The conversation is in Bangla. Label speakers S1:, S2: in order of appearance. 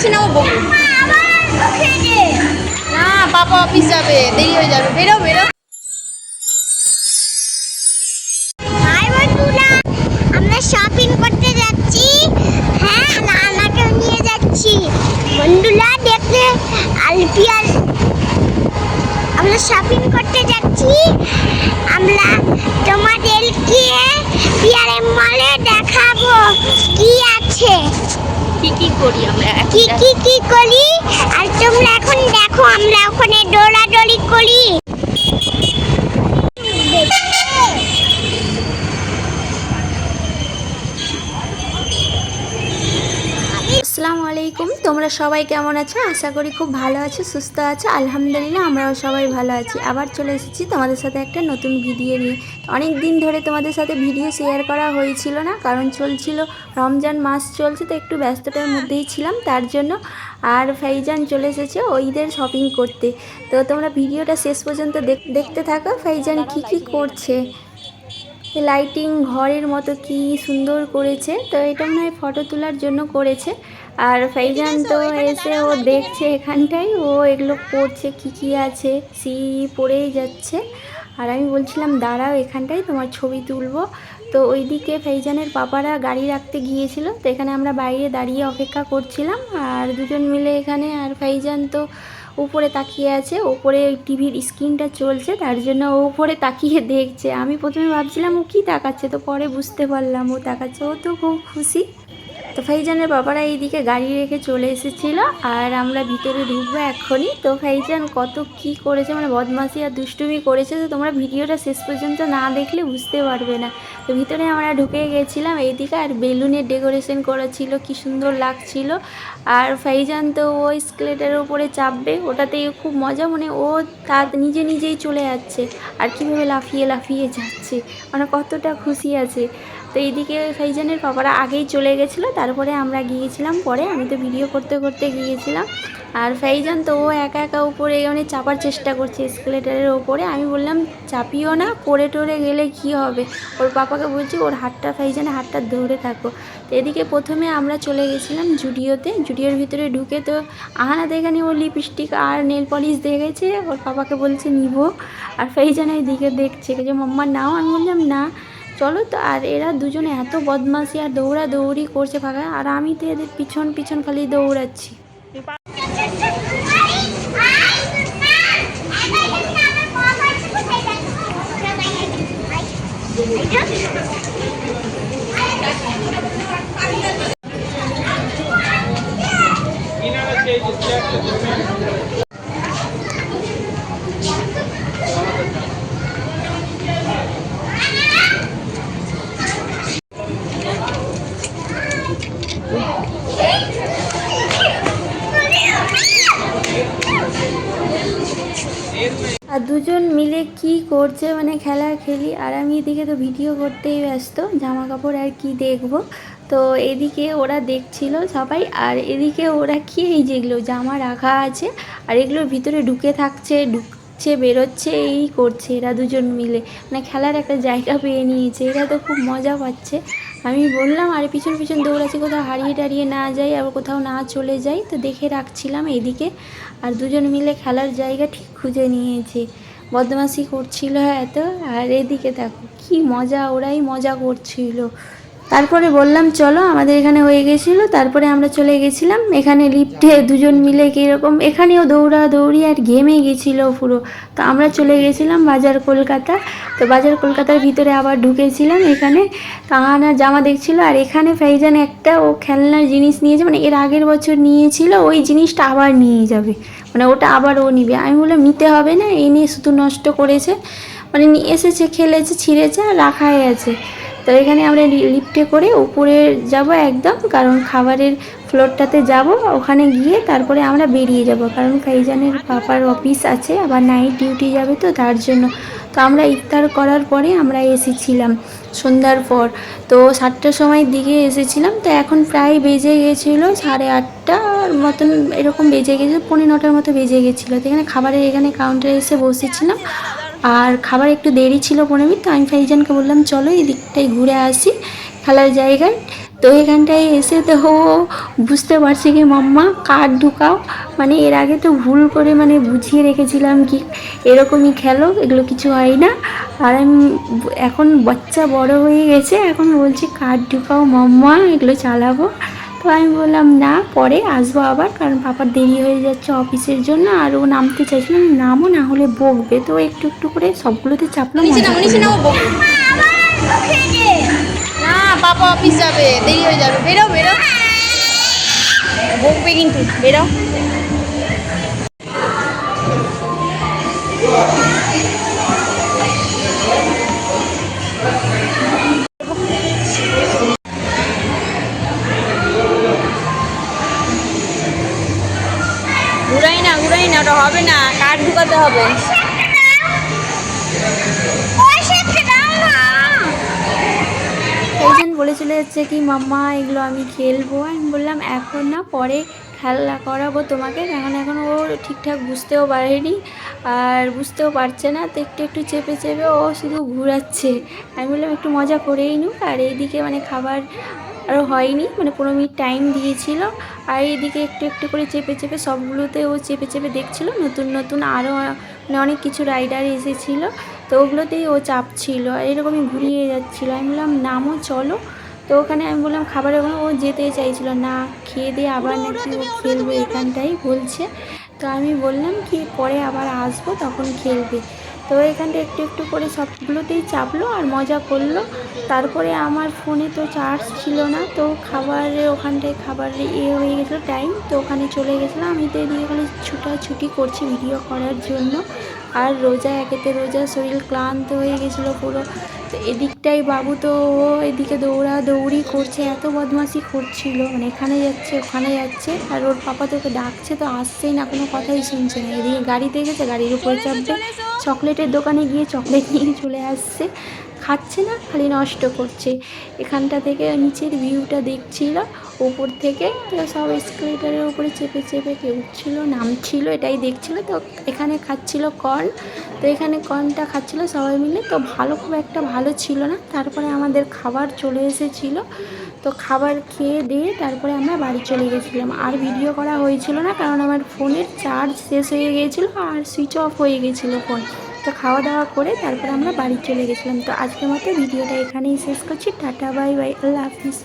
S1: বেশি নাও বকু না, পাপা অফিস যাবে, দেরি হয়ে যাবে। বেরো বেরো।
S2: আমরা শপিং করতে যাচ্ছি। হ্যাঁ, নানাকে নিয়ে যাচ্ছি। বন্ধুরা দেখতে আলপিয়াল আমরা শপিং করতে যাচ্ছি। আমরা তোমাদেরকে পিয়ারের মলে দেখাবো কি আছে,
S1: কি করি আমরা,
S2: কি করি। আর তোমরা এখন দেখো আমরা ওখানে দৌড়াদৌড়ি করি।
S3: আসসালামু আলাইকুম, তোমরা সবাই কেমন আছো? আশা করি খুব ভালো আছো, সুস্থ আছো। আলহামদুলিল্লাহ আমরাও সবাই ভালো আছি। আবার চলে এসেছি তোমাদের সাথে একটা নতুন ভিডিও নিয়ে। অনেক দিন ধরে তোমাদের সাথে ভিডিও শেয়ার করা হয়েছিল না, কারণ চলছিল রমজান মাস চলছে, তো একটু ব্যস্ততার মধ্যেই ছিলাম তার জন্য। আর ফাইজান চলে এসেছে ঈদের শপিং করতে, তো তোমরা ভিডিওটা শেষ পর্যন্ত দেখতে থাকো ফাইজান কি করছে। লাইটিং ঘরের মতো কি সুন্দর করেছে, তো এটা মনে হয় ফটো তোলার জন্য করেছে। আর ফাইজান তো এসে ও দেখছে এখানটায়, ও এগুলো পড়ছে কি আছে, সি পড়েই যাচ্ছে। আর আমি বলছিলাম দাঁড়াও এখানটায় তোমার ছবি তুলবো। তো ওইদিকে ফাইজানের পাপারা গাড়ি রাখতে গিয়েছিল, তো এখানে আমরা বাইরে দাঁড়িয়ে অপেক্ষা করছিলাম আর দুজন মিলে এখানে। আর ফাইজান তো উপরে তাকিয়ে আছে, উপরে টিভির স্ক্রিনটা চলছে তার জন্য ও উপরে তাকিয়ে দেখছে। আমি প্রথমে ভাবছিলাম ও কী তাকাচ্ছে, তো পরে বুঝতে পারলাম ও তাকাচ্ছে, ও তো খুব খুশি। তো ফাইজানের বাবারা এইদিকে গাড়ি রেখে চলে এসেছিল আর আমরা ভিতরে ঢুকবো এক্ষুনি। তো ফাইজান কত কি করেছে, মানে বদমাশি আর দুষ্টুমি করেছে, তো তোমরা ভিডিওটা শেষ পর্যন্ত না দেখলে বুঝতে পারবে না। তো ভিতরে আমরা ঢুকে গেছিলাম এইদিকে, আর বেলুনের ডেকোরেশন করা ছিল, কি সুন্দর লাগছিল। আর ফাইজান তো ওই স্কেলেটারের উপরে চাপবে, ওটাতেই খুব মজা, মানে ও তার নিজেই চলে যাচ্ছে আর কীভাবে লাফিয়ে লাফিয়ে যাচ্ছে, মানে কতটা খুশি আছে। তো এইদিকে ফাইজানের পাপারা আগেই চলে গেছিলো, তারপরে আমরা গিয়েছিলাম পরে। আমি তো ভিডিও করতে করতে গিয়েছিলাম। আর ফাইজান তো ও একা একা উপরে মানে চাপার চেষ্টা করছে এসকেলেটারের ওপরে। আমি বললাম চাপিও না, পড়ে টরে গেলে কি হবে। ওর পাপাকে বলছি ওর হাতটা, ফাইজানের হাতটা ধরে থাকো। তো এদিকে প্রথমে আমরা চলে গেছিলাম জুডিওতে। জুডিওর ভিতরে ঢুকে তো আহানা দেখানি ও লিপস্টিক আর নেল পলিশ দেখেছে, ওর পাপাকে বলছে নিব। আর ফাইজান এই দিকে দেখছে যে মাম্মা নাও। আমি বললাম না চলো। তো আর এরা দুজনে এত বদমাশি আর দৌড়াদৌড়ি করছে ফাঁকা, আর আমি তো এদের পিছন পিছন খালি দৌড়াচ্ছি। আর দুজন মিলে কি করছে, মানে খেলি। আর আমি এদিকে তো ভিডিও করতেই ব্যস্ত, জামা কাপড় আর কি দেখবো। তো এদিকে ওরা দেখছিল সবাই, আর এদিকে ওরা কি এই যেগুলো জামা রাখা আছে আর এগুলোর ভিতরে ঢুকে থাকছে, ঢুকছে বেরোচ্ছে, এই করছে এরা দুজন মিলে, মানে খেলার একটা জায়গা পেয়ে নিয়েছে। এরা তো খুব মজা পাচ্ছে। আমি বললাম আরে পিছন পিছন দৌড়াচ্ছি, কোথাও হারিয়ে টারিয়ে না যাই, আর কোথাও না চলে যাই, তো দেখে রাখছিলাম এদিকে। আর দুজন মিলে খেলার জায়গা ঠিক খুঁজে নিয়েছে, বদমাশি করছিল এত। আর এদিকে দেখো কি মজা, ওরাই মজা করছিল। তারপরে বললাম চলো, আমাদের এখানে হয়ে গেছিলো, তারপরে আমরা চলে গেছিলাম এখানে লিফটে দুজন মিলে কীরকম, এখানেও দৌড়াদৌড়ি আর ঘেমে গেছিলো পুরো। তো আমরা চলে গেছিলাম বাজার কলকাতা। তো বাজার কলকাতার ভিতরে আবার ঢুকেছিলাম এখানে, কাহানা জামা দেখছিল। আর এখানে ফাইজান একটা ও খেলনার জিনিস নিয়েছে, মানে এর আগের বছর নিয়েছিল, ওই জিনিসটা আবার নিয়ে যাবে, মানে ওটা আবার ও নিবে। আমি বললাম নিতে হবে না, এই নিয়ে শুধু নষ্ট করেছে, মানে নিয়ে এসেছে, খেলেছে, ছিঁড়েছে আর রাখাই আছে। তো এখানে আমরা লিফটে করে উপরে যাব একদম, কারণ খাবারের ফ্লোরটাতে যাব, ওখানে গিয়ে তারপরে আমরা বেরিয়ে যাব, কারণ ফাইজানের পাপার অফিস আছে, আবার নাইট ডিউটি যাবে, তো তার জন্য। তো আমরা ইফতার করার পরে আমরা এসেছিলাম সন্ধ্যার পর, তো 7টার সময় দিকে এসেছিলাম। তো এখন প্রায় বেজে গেছিলো 8:30 মতন এরকম বেজে গেছিলো, 9:45 মতো বেজে গেছিলো। তো এখানে খাবারের এখানে কাউন্টারে এসে বসেছিলাম, আর খাবার একটু দেরি ছিল 15 মিনিট। তো আমি ফাইজানকে বললাম চলো এই দিকটাই ঘুরে আসি খেলার জায়গায়। তো এখানটায় এসে তো ও বুঝতে পারছে কি মাম্মা কার্ড ঢুকাও, মানে এর আগে তো ভুল করে মানে বুঝিয়ে রেখেছিলাম কি এরকমই খেলো, এগুলো কিছু হয় না। আর আমি এখন বাচ্চা বড় হয়ে গেছে, এখন বলছি কার্ড ঢুকাও মাম্মা, এগুলো চালাবো। তো আমি বললাম না, পরে আসবো আবার, কারণ পাপার দেরি হয়ে যাচ্ছে অফিসের জন্য, আর ও নামতে চাইছিল না, নামও না হলে বকবে। তো একটু একটু করে সবগুলোতে চাপলো।
S1: নিচে না ও বকবে। না পাপা অফিস যাবে, দেরি হয়ে যাবে, বেরো বেরো, বকবে কিন্তু, বেরো। ঘুরাই না ওটা হবে না, কার্ড ঢুকাতে হবে।
S3: এইজন বলে চলে যাচ্ছে কি মাম্মা এগুলো আমি খেলবো। আমি বললাম এখন না, পরে খেলা করাবো তোমাকে, কারণ এখন ও ঠিকঠাক বুঝতেও পারেনি আর বুঝতেও পারছে না। তো একটু একটু চেপে চেপে ও শুধু ঘুরাচ্ছে। আমি বললাম একটু মজা করেই নুক। আর এইদিকে মানে খাবার আরও হয়নি, মানে 15 মিনিট টাইম দিয়েছিল। আর এইদিকে একটু একটু করে চেপে চেপে সবগুলোতে ও চেপে চেপে দেখছিল। নতুন নতুন আরও মানে অনেক কিছু রাইডার এসেছিলো, তো ওগুলোতেই ও চাপছিল, আর এরকমই ঘুরিয়ে যাচ্ছিলো। আমি বললাম নামও চলো। তো ওখানে আমি বললাম খাবারের ওখানে ও যেতে চাইছিল না, খেয়ে দিয়ে আবার নাকি ও খেলবে এখানটাই বলছে। তো আমি বললাম কি পরে আবার আসবো তখন খেলবে। তো এখানটা একটু একটু করে সবগুলোতেই চাপলো আর মজা করলো। তারপরে আমার ফোনে তো চার্জ ছিল না, তো খাবারের ওখানটায় খাবারের হয়ে গেছিলো টাইম, তো ওখানে চলে গেছিলাম। আমি তো এদিকে খালি ছুটাছুটি করছি ভিডিও করার জন্য। আর রোজা, একেতে রোজা, শরীর ক্লান্ত হয়ে গেছিলো পুরো। তো এদিকটাই বাবু তো ও এদিকে দৌড়াদৌড়ি করছে, এত বদমাশি করছিল, মানে এখানে যাচ্ছে ওখানে যাচ্ছে। আর ওর পাপা তোকে ডাকছে তো আসছেই না, কোনো কথাই শুনছে না। এদিকে গাড়িতে গেছে, গাড়ির উপরে চাপবে, চকলেটের দোকানে গিয়ে চকলেট নিয়ে চলে আসছে, খাচ্ছে না, খালি নষ্ট করছে। এখানটা থেকে নিচের ভিউটা দেখছিল উপর থেকে, তো সব এসকেলেটারের উপরে চেপে চেপে কেউ উঠছিল নামছিল, এটাই দেখছিল। তো এখানে খাচ্ছিল কর্ন, তো এখানে কর্নটা খাচ্ছিল সবাই মিলে। তো খুব একটা ভালো ছিল না। তারপরে আমাদের খাবার চলে এসেছিলো, তো খাবার খেয়ে দিয়ে তারপরে আমরা বাড়ি চলে গেছিলাম। আর ভিডিও করা হয়েছিল না, কারণ আমার ফোনের চার্জ শেষ হয়ে গিয়েছিলো আর সুইচ অফ হয়ে গেছিলো ফোন। তো খাওয়া দাওয়া করে তারপরে আমরা বাড়ি চলে গেছিলাম। তো আজকের মতো ভিডিওটা এখানেই শেষ করছি। টাটা, বাই বাই, আল্লাহ হাফিজ।